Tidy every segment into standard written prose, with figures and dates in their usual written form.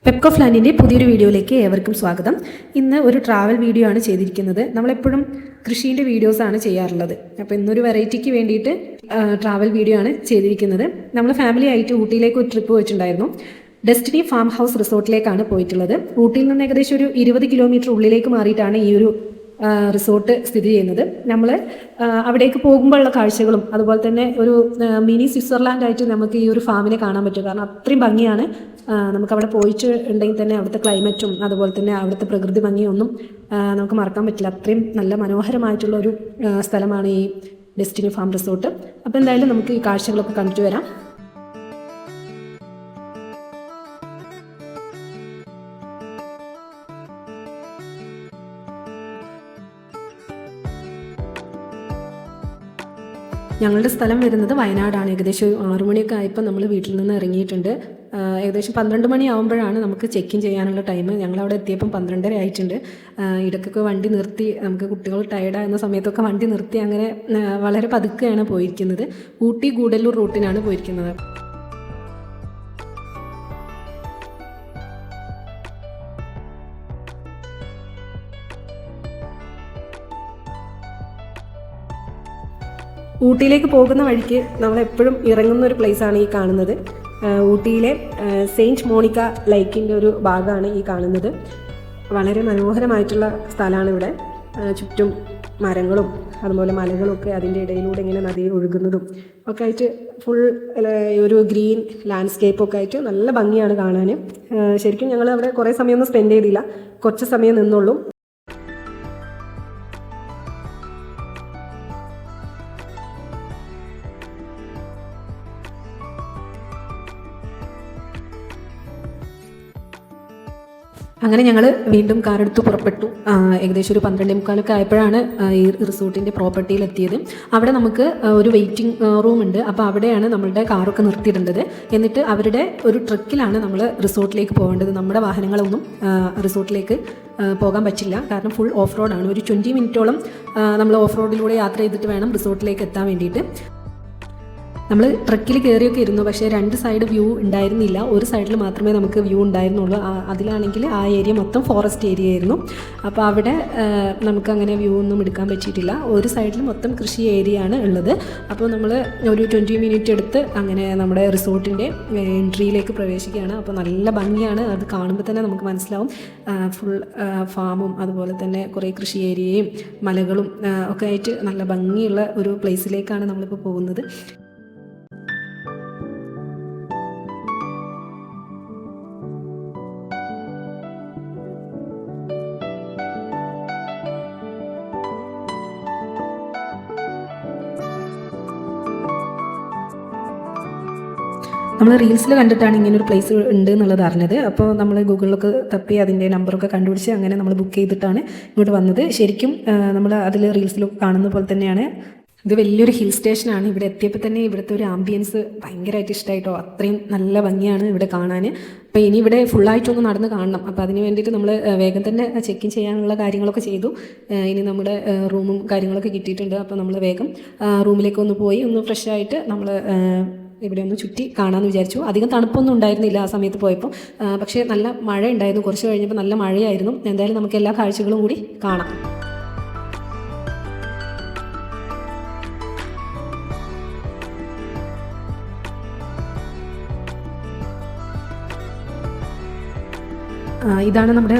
പെപ്കോ ഫ്ലാൻഡിൻ്റെ പുതിയൊരു വീഡിയോയിലേക്ക് ഏവർക്കും സ്വാഗതം. ഇന്ന് ഒരു ട്രാവൽ വീഡിയോ ആണ് ചെയ്തിരിക്കുന്നത്. നമ്മളെപ്പോഴും കൃഷീൻ്റെ വീഡിയോസാണ് ചെയ്യാറുള്ളത്. അപ്പോൾ ഇന്നൊരു വെറൈറ്റിക്ക് വേണ്ടിയിട്ട് ട്രാവൽ വീഡിയോ ആണ് ചെയ്തിരിക്കുന്നത്. നമ്മൾ ഫാമിലി ആയിട്ട് ഊട്ടിയിലേക്ക് ഒരു ട്രിപ്പ് പോയിട്ടുണ്ടായിരുന്നു. ഡെസ്റ്റിനി ഫാം ഹൗസ് റിസോർട്ടിലേക്കാണ് പോയിട്ടുള്ളത്. ഊട്ടിയിൽ നിന്ന് ഏകദേശം ഒരു 20 കിലോമീറ്റർ ഉള്ളിലേക്ക് മാറിയിട്ടാണ് ഈ ഒരു റിസോർട്ട് സ്ഥിതി ചെയ്യുന്നത്. നമ്മൾ അവിടേക്ക് പോകുമ്പോഴുള്ള കാഴ്ചകളും അതുപോലെ തന്നെ ഒരു മിനി സ്വിറ്റ്സർലാൻഡ് ആയിട്ട് നമുക്ക് ഈ ഒരു ഫാമിനെ കാണാൻ പറ്റും. കാരണം അത്രയും ഭംഗിയാണ്. നമുക്കവിടെ പോയിട്ട് ഉണ്ടെങ്കിൽ തന്നെ അവിടുത്തെ ക്ലൈമറ്റും അതുപോലെ തന്നെ അവിടുത്തെ പ്രകൃതി ഭംഗിയൊന്നും നമുക്ക് മറക്കാൻ പറ്റില്ല. അത്രയും നല്ല മനോഹരമായിട്ടുള്ള ഒരു സ്ഥലമാണ് ഈ ഡെസ്റ്റിനി ഫാം റിസോർട്ട്. അപ്പോൾ എന്തായാലും നമുക്ക് ഈ കാഴ്ചകളൊക്കെ കണ്ടിട്ട് വരാം. ഞങ്ങളുടെ സ്ഥലം വരുന്നത് വയനാടാണ്. ഏകദേശം 6 മണിയൊക്കെ ആയപ്പോൾ നമ്മൾ വീട്ടിൽ നിന്ന് ഇറങ്ങിയിട്ടുണ്ട്. ഏകദേശം 12 മണിയാവുമ്പോഴാണ് നമുക്ക് ചെക്ക് ഇൻ ചെയ്യാനുള്ള ടൈം. ഞങ്ങളവിടെ എത്തിയപ്പം 12:30 ആയിട്ടുണ്ട്. ഇടയ്ക്കൊക്കെ വണ്ടി നിർത്തി, നമുക്ക് കുട്ടികൾ ടയർഡാകുന്ന സമയത്തൊക്കെ വണ്ടി നിർത്തി അങ്ങനെ വളരെ പതുക്കെയാണ് പോയിരിക്കുന്നത്. ഊട്ടി ഗൂഡല്ലൂർ റൂട്ടിനാണ് പോയിരിക്കുന്നത്. ഊട്ടിയിലേക്ക് പോകുന്ന വഴിക്ക് നമ്മളെപ്പോഴും ഇറങ്ങുന്ന ഒരു പ്ലേസാണ് ഈ കാണുന്നത്. ഊട്ടിയിലെ സെയിൻറ്റ് മോണിക്ക ലൈക്കിൻ്റെ ഒരു ഭാഗമാണ് ഈ കാണുന്നത്. വളരെ മനോഹരമായിട്ടുള്ള സ്ഥലമാണ് ഇവിടെ. ചുറ്റും മരങ്ങളും അതുപോലെ മലകളും ഒക്കെ അതിൻ്റെ ഇടയിലൂടെ ഇങ്ങനെ നദി ഒഴുകുന്നതും ഒക്കെ ആയിട്ട് ഫുൾ ഒരു ഗ്രീൻ ലാൻഡ്സ്കേപ്പൊക്കെ ആയിട്ട് നല്ല ഭംഗിയാണ് കാണാൻ. ശരിക്കും ഞങ്ങൾ അവിടെ കുറേ സമയമൊന്നും സ്പെൻഡ് ചെയ്തില്ല, കുറച്ച് സമയം നിന്നുള്ളൂ. അങ്ങനെ ഞങ്ങൾ വീണ്ടും കാറെടുത്ത് പുറപ്പെട്ടു. ഏകദേശം ഒരു 12:45 ആയപ്പോഴാണ് ഈ റിസോർട്ടിൻ്റെ പ്രോപ്പർട്ടിയിൽ എത്തിയത്. അവിടെ നമുക്ക് ഒരു വെയിറ്റിംഗ് റൂം ഉണ്ട്. അപ്പോൾ അവിടെയാണ് നമ്മളുടെ കാറൊക്കെ നിർത്തിയിടേണ്ടത്. എന്നിട്ട് അവരുടെ ഒരു ട്രക്കിലാണ് നമ്മൾ റിസോർട്ടിലേക്ക് പോകേണ്ടത്. നമ്മുടെ വാഹനങ്ങളൊന്നും റിസോർട്ടിലേക്ക് പോകാൻ പറ്റില്ല, കാരണം ഫുൾ ഓഫ് റോഡാണ്. ഒരു 20 മിനിറ്റോളം നമ്മൾ ഓഫ് റോഡിലൂടെ യാത്ര ചെയ്തിട്ട് വേണം റിസോർട്ടിലേക്ക് എത്താൻ വേണ്ടിയിട്ട്. നമ്മൾ ട്രക്കിൽ കയറിയൊക്കെ ഇരുന്നു, പക്ഷേ 2 സൈഡ് വ്യൂ ഉണ്ടായിരുന്നില്ല. ഒരു സൈഡിൽ മാത്രമേ നമുക്ക് വ്യൂ ഉണ്ടായിരുന്നുള്ളൂ. അതിലാണെങ്കിൽ ആ ഏരിയ മൊത്തം ഫോറസ്റ്റ് ഏരിയ ആയിരുന്നു. അപ്പോൾ അവിടെ നമുക്കങ്ങനെ വ്യൂ ഒന്നും എടുക്കാൻ പറ്റിയിട്ടില്ല. ഒരു സൈഡിൽ മൊത്തം കൃഷി ഏരിയ ആണ് ഉള്ളത്. അപ്പോൾ നമ്മൾ ഒരു 20 മിനിറ്റ് എടുത്ത് അങ്ങനെ നമ്മുടെ റിസോർട്ടിൻ്റെ എൻട്രിയിലേക്ക് പ്രവേശിക്കുകയാണ്. അപ്പോൾ നല്ല ഭംഗിയാണ്. അത് കാണുമ്പോൾ തന്നെ നമുക്ക് മനസ്സിലാവും. ഫുൾ ഫാമും അതുപോലെ തന്നെ കുറേ കൃഷി ഏരിയയും മലകളും ഒക്കെ ആയിട്ട് നല്ല ഭംഗിയുള്ള ഒരു പ്ലേസിലേക്കാണ് നമ്മളിപ്പോൾ പോകുന്നത്. നമ്മൾ റീൽസിൽ കണ്ടിട്ടാണ് ഇങ്ങനൊരു പ്ലേസ് ഉണ്ട് എന്നുള്ളത് അറിഞ്ഞത്. അപ്പോൾ നമ്മൾ ഗൂഗിളിലൊക്കെ തപ്പി അതിൻ്റെ നമ്പറൊക്കെ കണ്ടുപിടിച്ച് അങ്ങനെ നമ്മൾ ബുക്ക് ചെയ്തിട്ടാണ് ഇങ്ങോട്ട് വന്നത്. ശരിക്കും നമ്മൾ അതിൽ റീൽസിലൊക്കെ കാണുന്ന പോലെ തന്നെയാണ്. ഇത് വലിയൊരു ഹിൽ സ്റ്റേഷനാണ്. ഇവിടെ എത്തിയപ്പോൾ തന്നെ ഇവിടുത്തെ ഒരു ആംബിയൻസ് ഭയങ്കരമായിട്ട് ഇഷ്ടമായിട്ടോ. അത്രയും നല്ല ഭംഗിയാണ് ഇവിടെ കാണാൻ. അപ്പോൾ ഇനി ഇവിടെ ഫുള്ളായിട്ടൊന്ന് നടന്ന് കാണണം. അപ്പോൾ അതിന് വേണ്ടിയിട്ട് നമ്മൾ വേഗം തന്നെ ചെക്ക് ഇൻ ചെയ്യാനുള്ള കാര്യങ്ങളൊക്കെ ചെയ്തു. ഇനി നമ്മുടെ റൂമും കാര്യങ്ങളൊക്കെ കിട്ടിയിട്ടുണ്ട്. അപ്പോൾ നമ്മൾ വേഗം റൂമിലേക്ക് ഒന്ന് പോയി ഒന്ന് ഫ്രഷ് ആയിട്ട് നമ്മൾ ഇവിടെ ഒന്ന് ചുറ്റി കാണാമെന്ന് വിചാരിച്ചു. അധികം തണുപ്പൊന്നും ഉണ്ടായിരുന്നില്ല ആ സമയത്ത് പോയപ്പോൾ, പക്ഷേ നല്ല മഴ ഉണ്ടായിരുന്നു. കുറച്ച് കഴിഞ്ഞപ്പോൾ നല്ല മഴയായിരുന്നു. എന്തായാലും നമുക്ക് എല്ലാ കാഴ്ചകളും കൂടി കാണാം. ഇതാണ് നമ്മുടെ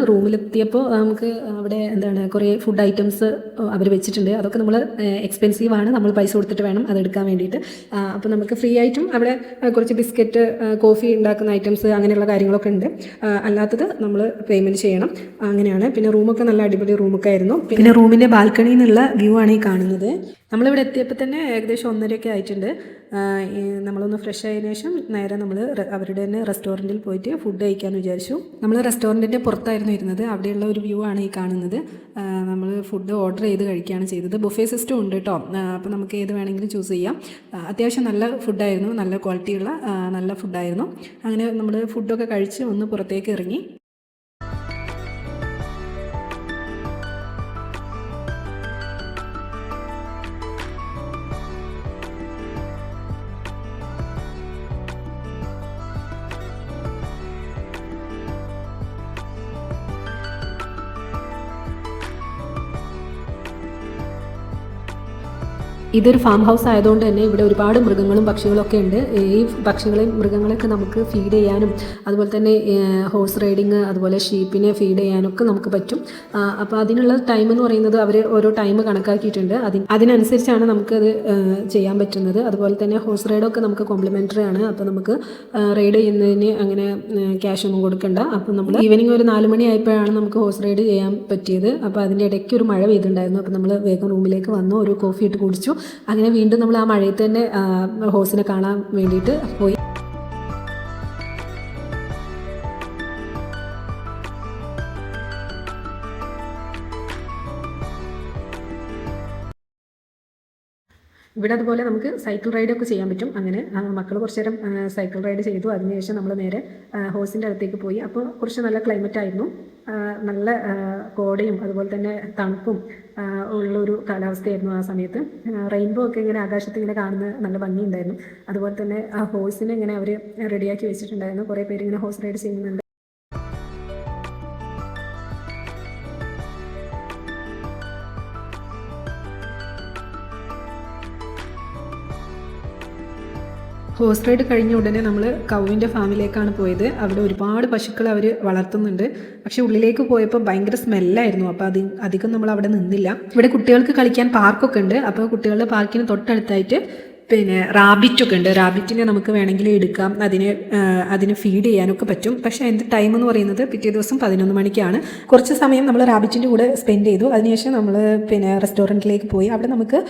റൂമിലെത്തിയപ്പോൾ നമുക്ക് അവിടെ കുറേ ഫുഡ് ഐറ്റംസ് അവർ വെച്ചിട്ടുണ്ട്. അതൊക്കെ നമ്മൾ എക്സ്പെൻസീവാണ്, നമ്മൾ പൈസ കൊടുത്തിട്ട് വേണം അതെടുക്കാൻ വേണ്ടിയിട്ട്. അപ്പോൾ നമുക്ക് ഫ്രീ ആയിട്ടും അവിടെ കുറച്ച് ബിസ്ക്കറ്റ്, കോഫി ഉണ്ടാക്കുന്ന ഐറ്റംസ് അങ്ങനെയുള്ള കാര്യങ്ങളൊക്കെ ഉണ്ട്. അല്ലാത്തത് നമ്മൾ പേയ്മെൻറ്റ് ചെയ്യണം. അങ്ങനെയാണ്. പിന്നെ റൂമൊക്കെ നല്ല അടിപൊളി റൂമൊക്കെ ആയിരുന്നു. പിന്നെ റൂമിൻ്റെ ബാൽക്കണിയിൽ നിന്നുള്ള വ്യൂ ആണ് ഈ കാണുന്നത്. നമ്മളിവിടെ എത്തിയപ്പോൾ തന്നെ ഏകദേശം 1:30 ആയിട്ടുണ്ട്. നമ്മളൊന്ന് ഫ്രഷ് ആയതിനു ശേഷം നേരെ നമ്മൾ അവരുടെ തന്നെ റെസ്റ്റോറൻറ്റിൽ പോയിട്ട് ഫുഡ് കഴിക്കാമെന്ന് വിചാരിച്ചു. നമ്മൾ റെസ്റ്റോറൻറ്റിൻ്റെ പുറത്തായിരുന്നു ഇരുന്നത്. അവിടെയുള്ള ഒരു വ്യൂ ആണ് ഈ കാണുന്നത്. നമ്മൾ ഫുഡ് ഓർഡർ ചെയ്ത് കഴിക്കുകയാണ് ചെയ്തത്. ബുഫേ സിസ്റ്റം ഉണ്ട് കേട്ടോ. അപ്പോൾ നമുക്ക് ഏത് വേണമെങ്കിലും ചൂസ് ചെയ്യാം. അത്യാവശ്യം നല്ല ഫുഡായിരുന്നു, നല്ല ക്വാളിറ്റിയുള്ള നല്ല ഫുഡായിരുന്നു. അങ്ങനെ നമ്മൾ ഫുഡൊക്കെ കഴിച്ച് ഒന്ന് പുറത്തേക്ക് ഇറങ്ങി. ഇതൊരു ഫാം ഹൗസ് ആയതുകൊണ്ട് തന്നെ ഇവിടെ ഒരുപാട് മൃഗങ്ങളും പക്ഷികളൊക്കെ ഉണ്ട്. ഈ പക്ഷികളെയും മൃഗങ്ങളെയൊക്കെ നമുക്ക് ഫീഡ് ചെയ്യാനും അതുപോലെ തന്നെ ഹോഴ്സ് റൈഡിങ് അതുപോലെ ഷീപ്പിനെ ഫീഡ് ചെയ്യാനൊക്കെ നമുക്ക് പറ്റും. അപ്പോൾ അതിനുള്ള ടൈം എന്ന് പറയുന്നത് അവർ ഓരോ ടൈം കണക്കാക്കിയിട്ടുണ്ട്. അതിനനുസരിച്ചാണ് നമുക്കത് ചെയ്യാൻ പറ്റുന്നത്. അതുപോലെ തന്നെ ഹോഴ്സ് റൈഡൊക്കെ നമുക്ക് കോംപ്ലിമെൻ്ററി ആണ്. അപ്പോൾ നമുക്ക് റൈഡ് ചെയ്യുന്നതിന് അങ്ങനെ ക്യാഷ് ഒന്നും കൊടുക്കണ്ട. അപ്പോൾ നമ്മൾ ഈവനിങ് ഒരു 4 മണി ആയപ്പോഴാണ് നമുക്ക് ഹോഴ്സ് റൈഡ് ചെയ്യാൻ പറ്റിയത്. അപ്പോൾ അതിൻ്റെ ഇടയ്ക്ക് ഒരു മഴ പെയ്തിട്ടുണ്ടായിരുന്നു. അപ്പോൾ നമ്മൾ വേഗം റൂമിലേക്ക് വന്നു, ഒരു കോഫി ഇട്ട് കുടിച്ചു. അങ്ങനെ വീണ്ടും നമ്മൾ ആ മഴയത്ത് തന്നെ ഹോഴ്സിനെ കാണാൻ വേണ്ടിയിട്ട് പോയി. ഇവിടെ അതുപോലെ നമുക്ക് സൈക്കിൾ റൈഡൊക്കെ ചെയ്യാൻ പറ്റും. അങ്ങനെ മക്കൾ കുറച്ച് നേരം സൈക്കിൾ റൈഡ് ചെയ്തു. അതിനുശേഷം നമ്മൾ നേരെ ഹോഴ്സിൻ്റെ അടുത്തേക്ക് പോയി. അപ്പോൾ കുറച്ച് നല്ല ക്ലൈമറ്റ് ആയിരുന്നു. നല്ല കോടയും അതുപോലെ തന്നെ തണുപ്പും ഉള്ളൊരു കാലാവസ്ഥയായിരുന്നു ആ സമയത്ത്. റെയിൻബോ ഒക്കെ ഇങ്ങനെ ആകാശത്ത് ഇങ്ങനെ കാണുന്ന നല്ല ഭംഗിയുണ്ടായിരുന്നു. അതുപോലെ തന്നെ ആ ഹോഴ്സിനെ ഇങ്ങനെ അവർ റെഡിയാക്കി വെച്ചിട്ടുണ്ടായിരുന്നു. കുറേ പേര് ഇങ്ങനെ ഹോഴ്സ് റൈഡ് ചെയ്യുന്നുണ്ട്. ഹോഴ്സ് റൈഡ് കഴിഞ്ഞ ഉടനെ നമ്മൾ കൗവിൻ്റെ ഫാമിലേക്കാണ് പോയത്. അവിടെ ഒരുപാട് പശുക്കൾ അവർ വളർത്തുന്നുണ്ട്. പക്ഷേ ഉള്ളിലേക്ക് പോയപ്പോൾ ഭയങ്കര സ്മെല്ലായിരുന്നു. അപ്പോൾ അധികം നമ്മൾ അവിടെ നിന്നില്ല. ഇവിടെ കുട്ടികൾക്ക് കളിക്കാൻ പാർക്കൊക്കെ ഉണ്ട്. അപ്പോൾ കുട്ടികളുടെ പാർക്കിന് തൊട്ടടുത്തായിട്ട് പിന്നെ റാബിറ്റൊക്കെ ഉണ്ട്. റാബിറ്റിനെ നമുക്ക് വേണമെങ്കിൽ എടുക്കാം, അതിന് ഫീഡ് ചെയ്യാനൊക്കെ പറ്റും. പക്ഷേ അതിൻ്റെ ടൈം എന്ന് പറയുന്നത് പിറ്റേ ദിവസം 11 മണിക്കാണ്. കുറച്ച് സമയം നമ്മൾ റാബിറ്റിൻ്റെ കൂടെ സ്പെൻഡ് ചെയ്തു. അതിനുശേഷം നമ്മൾ പിന്നെ റെസ്റ്റോറൻറ്റിലേക്ക് പോയി. അവിടെ നമുക്ക്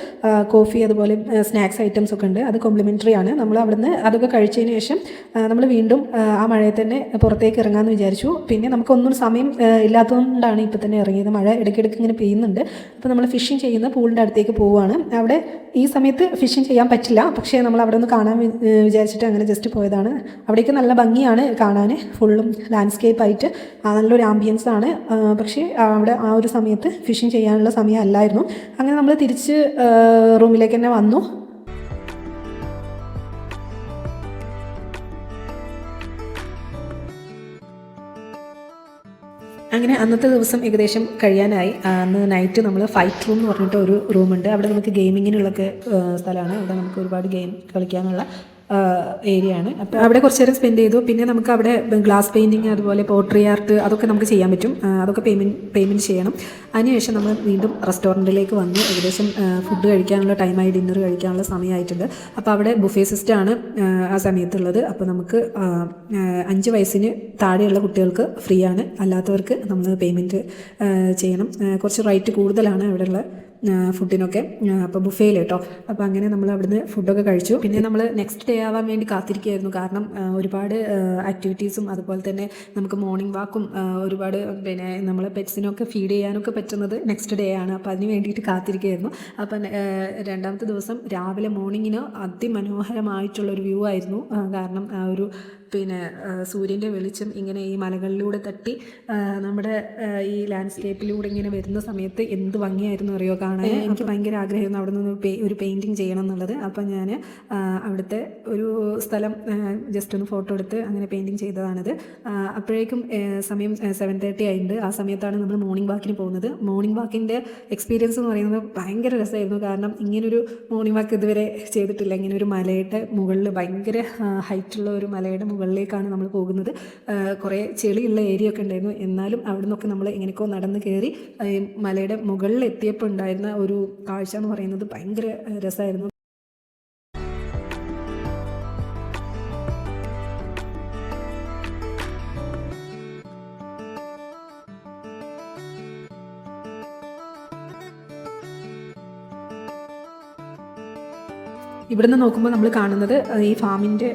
കോഫി അതുപോലെ സ്നാക്സ് ഐറ്റംസ് ഒക്കെ ഉണ്ട്. അത് കോംപ്ലിമെൻ്ററി ആണ്. നമ്മൾ അവിടുന്ന് അതൊക്കെ കഴിച്ചതിന് ശേഷം നമ്മൾ വീണ്ടും ആ മഴയിൽ തന്നെ പുറത്തേക്ക് ഇറങ്ങാമെന്ന് വിചാരിച്ചു. പിന്നെ നമുക്കൊന്നും സമയം ഇല്ലാത്തതുകൊണ്ടാണ് ഇപ്പോൾ തന്നെ ഇറങ്ങിയത്. മഴ ഇടയ്ക്കിടയ്ക്ക് ഇങ്ങനെ പെയ്യുന്നുണ്ട്. അപ്പോൾ നമ്മൾ ഫിഷിങ് ചെയ്യുന്ന പൂളിൻ്റെ അടുത്തേക്ക് പോവുകയാണ്. അവിടെ ഈ സമയത്ത് ഫിഷിങ് ചെയ്യാൻ പറ്റില്ല. പക്ഷേ നമ്മൾ അവിടെ ഒന്ന് കാണാൻ വിചാരിച്ചിട്ട് അങ്ങനെ ജസ്റ്റ് പോയതാണ്. അവിടേക്ക് നല്ല ഭംഗിയാണ് കാണാൻ, ഫുള്ളും ലാൻഡ്സ്കേപ്പ് ആയിട്ട് നല്ലൊരു ആംബിയൻസ് ആണ്. പക്ഷേ അവിടെ ആ ഒരു സമയത്ത് ഫിഷിങ് ചെയ്യാനുള്ള സമയം അല്ലായിരുന്നു. അങ്ങനെ നമ്മൾ തിരിച്ച് റൂമിലേക്ക് തന്നെ വന്നു. അങ്ങനെ അന്നത്തെ ദിവസം ഏകദേശം കഴിയാനായി. അന്ന് നൈറ്റ് നമ്മൾ ഫൈറ്റ് റൂം എന്ന് പറഞ്ഞിട്ട് ഒരു റൂമുണ്ട്. അവിടെ നമുക്ക് ഗെയിമിങ്ങിനുള്ളൊക്കെ സ്ഥലമാണ്. അവിടെ നമുക്ക് ഒരുപാട് ഗെയിം കളിക്കാനുള്ള ഏരിയ ആണ്. അപ്പോൾ അവിടെ കുറച്ച് നേരം സ്പെൻഡ് ചെയ്തു. പിന്നെ നമുക്ക് അവിടെ ഗ്ലാസ് പെയിൻറ്റിങ് അതുപോലെ പോട്രി ആർട്ട് അതൊക്കെ നമുക്ക് ചെയ്യാൻ പറ്റും. അതൊക്കെ പേയ്മെൻറ്റ് ചെയ്യണം. അതിനുശേഷം നമ്മൾ വീണ്ടും റെസ്റ്റോറൻറ്റിലേക്ക് വന്നു. ഏകദേശം ഫുഡ് കഴിക്കാനുള്ള ടൈമായി, ഡിന്നർ കഴിക്കാനുള്ള സമയമായിട്ടുണ്ട്. അപ്പോൾ അവിടെ ബുഫേ സിസ്റ്റമാണ് ആ സമയത്തുള്ളത്. അപ്പോൾ നമുക്ക് 5 വയസ്സിന് താഴെയുള്ള കുട്ടികൾക്ക് ഫ്രീ ആണ്, അല്ലാത്തവർക്ക് നമ്മൾ പേയ്മെൻറ്റ് ചെയ്യണം. കുറച്ച് റേറ്റ് കൂടുതലാണ് അവിടെയുള്ള ഫുഡിനൊക്കെ. അപ്പോൾ ബുഫേയിൽ കേട്ടോ. അപ്പോൾ അങ്ങനെ നമ്മൾ അവിടുന്ന് ഫുഡൊക്കെ കഴിച്ചു. പിന്നെ നമ്മൾ നെക്സ്റ്റ് ഡേ ആവാൻ വേണ്ടി കാത്തിരിക്കുകയായിരുന്നു. കാരണം ഒരുപാട് ആക്ടിവിറ്റീസും അതുപോലെ തന്നെ നമുക്ക് മോർണിംഗ് വാക്കും ഒരുപാട് പിന്നെ നമ്മളെ പെറ്റ്സിനൊക്കെ ഫീഡ് ചെയ്യാനൊക്കെ പറ്റുന്നത് നെക്സ്റ്റ് ഡേ ആണ്. അപ്പോൾ അതിന് വേണ്ടിയിട്ട് കാത്തിരിക്കുകയായിരുന്നു. അപ്പം രണ്ടാമത്തെ ദിവസം രാവിലെ മോർണിംഗിന് അതിമനോഹരമായിട്ടുള്ളൊരു വ്യൂ ആയിരുന്നു. കാരണം ആ ഒരു പിന്നെ സൂര്യൻ്റെ വെളിച്ചം ഇങ്ങനെ ഈ മലകളിലൂടെ തട്ടി നമ്മുടെ ഈ ലാൻഡ്സ്കേപ്പിലൂടെ ഇങ്ങനെ വരുന്ന സമയത്ത് എന്ത് ഭംഗിയായിരുന്നു അറിയോ കാണാൻ. എനിക്ക് ഭയങ്കര ആഗ്രഹമായിരുന്നു അവിടെ നിന്ന് ഒരു പെയിൻറ്റിങ് ചെയ്യണം എന്നുള്ളത്. അപ്പം ഞാൻ അവിടുത്തെ ഒരു സ്ഥലം ജസ്റ്റ് ഒന്ന് ഫോട്ടോ എടുത്ത് അങ്ങനെ പെയിൻറ്റിങ് ചെയ്തതാണിത്. അപ്പോഴേക്കും സമയം 7:30 ആയിട്ടുണ്ട്. ആ സമയത്താണ് നമ്മൾ മോർണിംഗ് വാക്കിന് പോകുന്നത്. മോർണിംഗ് വാക്കിൻ്റെ എക്സ്പീരിയൻസ് എന്ന് പറയുന്നത് ഭയങ്കര രസമായിരുന്നു. കാരണം ഇങ്ങനൊരു മോർണിംഗ് വാക്ക് ഇതുവരെ ചെയ്തിട്ടില്ല. ഇങ്ങനെ ഒരു മലയുടെ മുകളിൽ ഭയങ്കര ഹൈറ്റുള്ള ഒരു മലയുടെ മുകളിലേക്കാണ് നമ്മൾ പോകുന്നത്. കുറേ ചെളിയുള്ള ഏരിയ ഒക്കെ ഉണ്ടായിരുന്നു. എന്നാലും അവിടെ നിന്നൊക്കെ നമ്മൾ എങ്ങനെയൊക്കെ നടന്ന് കയറി മലയുടെ മുകളിൽ എത്തിയപ്പോൾ ഉണ്ടായിരുന്ന ഒരു കാഴ്ച എന്ന് പറയുന്നത് ഭയങ്കര രസമായിരുന്നു. ഇവിടുന്ന് നോക്കുമ്പോൾ നമ്മൾ കാണുന്നത് ഈ ഫാമിൻ്റെ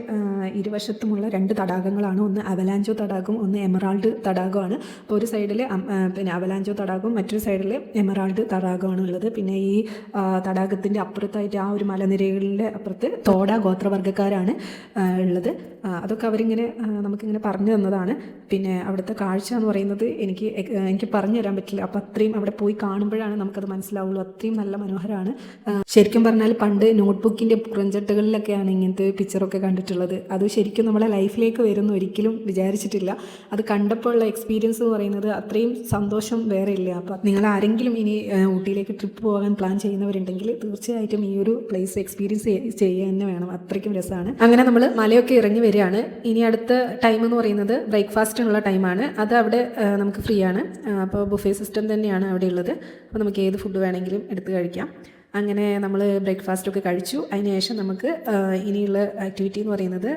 ഇരുവശത്തുമുള്ള 2 തടാകങ്ങളാണ്. ഒന്ന് അവലാഞ്ചോ തടാകവും ഒന്ന് എമറാൾഡ് തടാകമാണ്. അപ്പോൾ ഒരു സൈഡിൽ പിന്നെ അവലാഞ്ചോ തടാകവും മറ്റൊരു സൈഡിൽ എമറാൾഡ് തടാകമാണ് ഉള്ളത്. പിന്നെ ഈ തടാകത്തിൻ്റെ അപ്പുറത്തായിട്ട് ആ ഒരു മലനിരകളിലെ അപ്പുറത്ത് തോഡ ഗോത്രവർഗ്ഗക്കാരാണ് ഉള്ളത്. അതൊക്കെ അവരിങ്ങനെ നമുക്കിങ്ങനെ പറഞ്ഞു തന്നതാണ്. പിന്നെ അവിടുത്തെ കാഴ്ച എന്ന് പറയുന്നത് എനിക്ക് പറഞ്ഞു തരാൻ പറ്റില്ല. അപ്പോൾ അത്രയും അവിടെ പോയി കാണുമ്പോഴാണ് നമുക്കത് മനസ്സിലാവുള്ളൂ. അത്രയും നല്ല മനോഹരമാണ്. ശരിക്കും പറഞ്ഞാൽ പണ്ട് നോട്ട്ബുക്കിൻ്റെ പുറംചട്ടകളിലൊക്കെയാണ് ഇങ്ങനത്തെ പിക്ചറൊക്കെ കണ്ടിട്ടുള്ളത്. അത് അത് ശരിക്കും നമ്മളെ ലൈഫിലേക്ക് വരുന്ന ഒരിക്കലും വിചാരിച്ചിട്ടില്ല. അത് കണ്ടപ്പോൾ ഉള്ള എക്സ്പീരിയൻസ് എന്ന് പറയുന്നത് അത്രയും സന്തോഷം വേറെ ഇല്ല. അപ്പോൾ നിങ്ങൾ ആരെങ്കിലും ഇനി ഊട്ടിയിലേക്ക് ട്രിപ്പ് പോകാൻ പ്ലാൻ ചെയ്യുന്നവരുണ്ടെങ്കിൽ തീർച്ചയായിട്ടും ഈ ഒരു പ്ലേസ് എക്സ്പീരിയൻസ് ചെയ്യുക തന്നെ വേണം. അത്രയ്ക്കും രസമാണ്. അങ്ങനെ നമ്മൾ മലയൊക്കെ ഇറങ്ങി വരികയാണ്. ഇനി അടുത്ത ടൈം എന്ന് പറയുന്നത് ബ്രേക്ക്ഫാസ്റ്റിനുള്ള ടൈമാണ്. അത് അവിടെ നമുക്ക് ഫ്രീ ആണ്. അപ്പോൾ ബുഫേ സിസ്റ്റം തന്നെയാണ് അവിടെ ഉള്ളത്. അപ്പോൾ നമുക്ക് ഏത് ഫുഡ് വേണമെങ്കിലും എടുത്ത് കഴിക്കാം. അങ്ങനെ നമ്മൾ ബ്രേക്ക്ഫാസ്റ്റൊക്കെ കഴിച്ചു. അതിനുശേഷം നമുക്ക് ഇനിയുള്ള ആക്ടിവിറ്റി എന്ന് പറയുന്നത്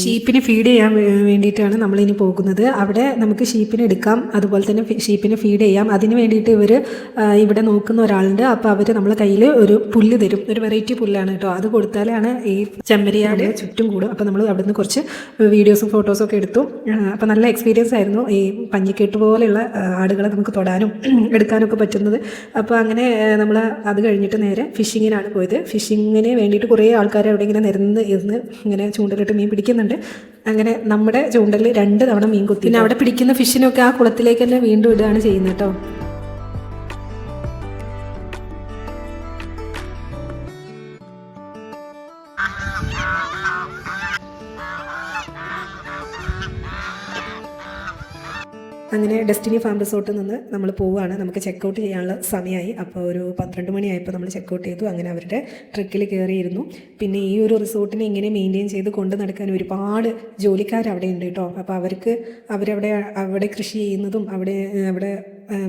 ഷീപ്പിനെ ഫീഡ് ചെയ്യാൻ വേണ്ടിയിട്ടാണ് നമ്മളിനി പോകുന്നത്. അവിടെ നമുക്ക് ഷീപ്പിനെ എടുക്കാം, അതുപോലെ തന്നെ ഷീപ്പിനെ ഫീഡ് ചെയ്യാം. അതിന് വേണ്ടിയിട്ട് ഇവിടെ നോക്കുന്ന ഒരാളുണ്ട്. അപ്പോൾ അവർ നമ്മളെ കയ്യിൽ ഒരു പുല്ല് തരും, ഒരു വെറൈറ്റി പുല്ലാണ് കേട്ടോ. അത് കൊടുത്താലാണ് ഈ ചെമ്മരിയാട് ചുറ്റും കൂടും. അപ്പോൾ നമ്മൾ അവിടെ നിന്ന് കുറച്ച് വീഡിയോസും ഫോട്ടോസും ഒക്കെ എടുത്തു. അപ്പോൾ നല്ല എക്സ്പീരിയൻസ് ആയിരുന്നു. ഈ പഞ്ഞിക്കെട്ട് പോലെയുള്ള ആടുകളെ നമുക്ക് തൊടാനും എടുക്കാനൊക്കെ പറ്റുന്നത്. അപ്പോൾ അങ്ങനെ നമ്മൾ അത് കഴിഞ്ഞിട്ട് നേരെ ഫിഷിങ്ങിനാണ് പോയത്. ഫിഷിങ്ങിന് വേണ്ടിയിട്ട് കുറേ ആൾക്കാർ അവിടെ ഇങ്ങനെ നിരന്ന് ഇരുന്ന് ഇങ്ങനെ ചൂണ്ടലിട്ട് മീൻ പിടിക്കുന്നുണ്ട്. അങ്ങനെ നമ്മുടെ ചൂണ്ടലിൽ 2 തവണ മീൻ കുത്തി. പിന്നെ അവിടെ പിടിക്കുന്ന ഫിഷിനൊക്കെ ആ കുളത്തിലേക്ക് തന്നെ വീണ്ടും ഇടുകയാണ് ചെയ്യുന്നത് കേട്ടോ. അങ്ങനെ ഡെസ്റ്റിനി ഫാം റിസോർട്ടിൽ നിന്ന് നമ്മൾ പോവുകയാണ്. നമുക്ക് ചെക്കൗട്ട് ചെയ്യാനുള്ള സമയമായി. അപ്പോൾ ഒരു 12 മണിയായപ്പോൾ നമ്മൾ ചെക്കൗട്ട് ചെയ്തു. അങ്ങനെ അവരുടെ ട്രക്കിൽ കയറിയിരുന്നു. പിന്നെ ഈ ഒരു റിസോർട്ടിനെ ഇങ്ങനെ മെയിൻറ്റെയിൻ ചെയ്ത് കൊണ്ട് നടക്കാൻ ഒരുപാട് ജോലിക്കാർ അവിടെ ഉണ്ട് കേട്ടോ. അപ്പോൾ അവിടെ കൃഷി ചെയ്യുന്നതും അവിടെ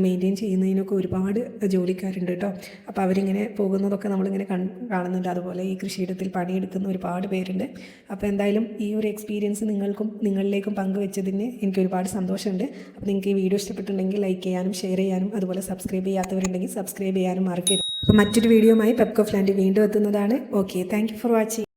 മെയിൻറ്റെയിൻ ചെയ്യുന്നതിനൊക്കെ ഒരുപാട് ജോലിക്കാരുണ്ട് കേട്ടോ. അപ്പോൾ അവരിങ്ങനെ പോകുന്നതൊക്കെ നമ്മളിങ്ങനെ കാണുന്നുണ്ട്. അതുപോലെ ഈ കൃഷിയിടത്തിൽ പണിയെടുക്കുന്ന ഒരുപാട് പേരുണ്ട്. അപ്പോൾ എന്തായാലും ഈ ഒരു എക്സ്പീരിയൻസ് നിങ്ങളിലേക്കും പങ്കുവെച്ചതിന് എനിക്ക് ഒരുപാട് സന്തോഷമുണ്ട്. അപ്പോൾ നിങ്ങൾക്ക് ഈ വീഡിയോ ഇഷ്ടപ്പെട്ടിട്ടുണ്ടെങ്കിൽ ലൈക്ക് ചെയ്യാനും ഷെയർ ചെയ്യാനും അതുപോലെ സബ്സ്ക്രൈബ് ചെയ്യാത്തവരുണ്ടെങ്കിൽ സബ്സ്ക്രൈബ് ചെയ്യാനും മറക്കരുത്. അപ്പോൾ മറ്റൊരു വീഡിയോയുമായി പെപ്കോ ഓഫ് ലാൻഡ് വീണ്ടും എത്തുന്നതാണ്. Okay, thank you for watching.